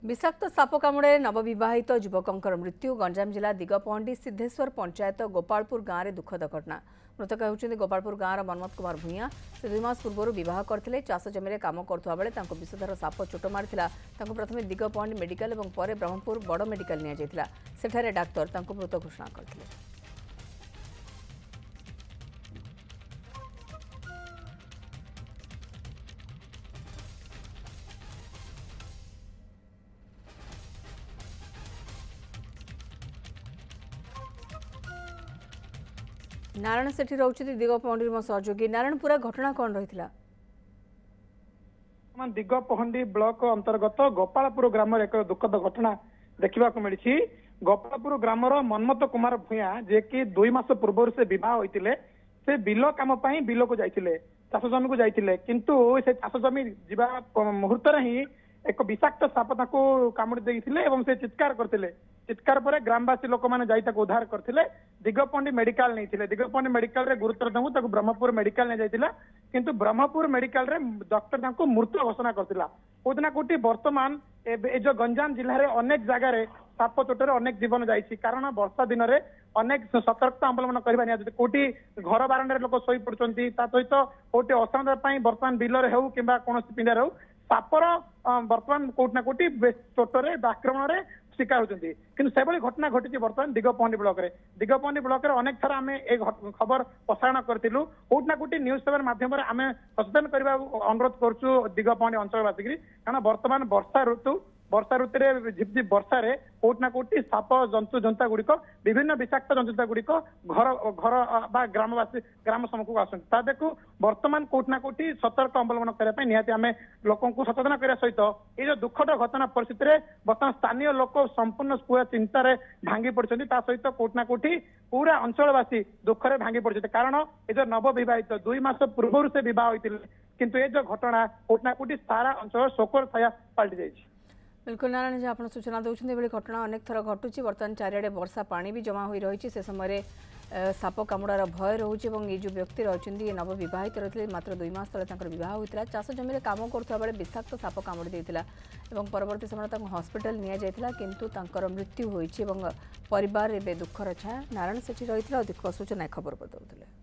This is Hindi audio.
विषाक्त साप कामुड़े नवविवाहित युवकर मृत्यु गंजाम जिला दिगपहंडी सिद्धेश्वर पंचायत गोपालपुर गाँव में दुखद घटना। मृतक होती गोपालपुर गाँव मनमत कुमार भूया। से 2 मास पूर्व बह करते चाष जमी काम करुवा बेले विषधर साप चोट मारी प्रथम दिगपहंडी मेडिकल और पर ब्रह्मपुर बड़ मेडिकल निठारे डाक्तर मृत घोषणा करते। नारायण सेठी रोचे दिगपहंडी मो सहयोगी नारायण पूरा घटना कौन रही दिगपहंडी ब्लॉक अंतर्गत गोपालपुर ग्राम एक दुखद घटना देखा मिली। गोपालपुर ग्राम मनमत कुमार भूया जे कि 2 मास पूर्व से बह होते से बिल कम बिल को जाइए चाष जमी को जाइए किंतु से चाष जमी जा मुहूर्त ही एक विषाक्त साप कामुड़ी से चित्कार करते। चित्कार पर ग्रामवासी लोक मैंने उद्धार करते दिगपहंडी मेडिकल नहीं दिगपहंडी मेडिकल रे गुरुतर दमु ब्रह्मपुर मेडिकल नहीं जाइतिला किंतु ब्रह्मपुर मेडिकल रे डॉक्टर मृत घोषणा करथिला। कोदिना कोटी वर्तमान ए जो गंजाम जिले में अनेक जगह साप चोटर अनेक जीवन जाइछि कारण वर्षा दिन में अनेक सतर्कता अवलंबन करबा निया कोटी घर बारंडे लोक सोई पड़छंती ता सहित कोटी असांदा पई वर्तमान बिलर हेउ किबा कोनोसी पिंडार हेउ सापर वर्तमान कोटना कोटी चोटरे आक्रमण रे शिकार होती कि घटना घटी बर्तमान दिगपहंडी ब्लॉक रे अनेक थर आम ए खबर प्रसारण करूँ कोटना कोटी न्यूज पेपर माध्यम आम सचेतन करने अनुरोध करुँ दिगपहंडी अंचलवासी कारण बर्तमान वर्षा ऋतु झिपझिप वर्षा रे कोटना कोटी साप जंतु जंता गुड़िक विभिन्न विषाक्त जंतुता गुड़िक घर घर बा ग्रामवासी ग्राम सम्मुख आसता देखू बर्तमान कोटना कोटी सतर्क अवलंबन करने निहाती आम लोक सचेतन करने सहित ये जो दुखद घटना परिस्थिति में बर्तमान स्थानीय लोक संपूर्ण पूरा चिंतार भांगी पड़ते सहित कोटना कोटी पूरा अंचलवासी दुखरे भांगी पड़ते कारण ये जो नवविवाहित 2 मास पूर्व से बह होते किंतु ये जो घटना कोटना कोटी सारा अंचल शोकर छाया पलटि जाइए। बिल्कुल नारायण जी आप सूचना दौरान घटना अनेक थर घटुची बर्तमान चारिड़े वर्षा पानी भी जमा हो रही से समय साप कामुड़ार भय रोचे और ये जो व्यक्ति रही नवविवाहित रही मात्र 2 मास तले बह होता चाष जमी कम करुवा बेले विषाक्त साप कामुड़ी देता परवर्ती समय हस्पिटाल निया किंतु मृत्यु होती परिवार एवं दुखर छाया। नारायण सेठी रही अधिक सूचना खबर बदलुले।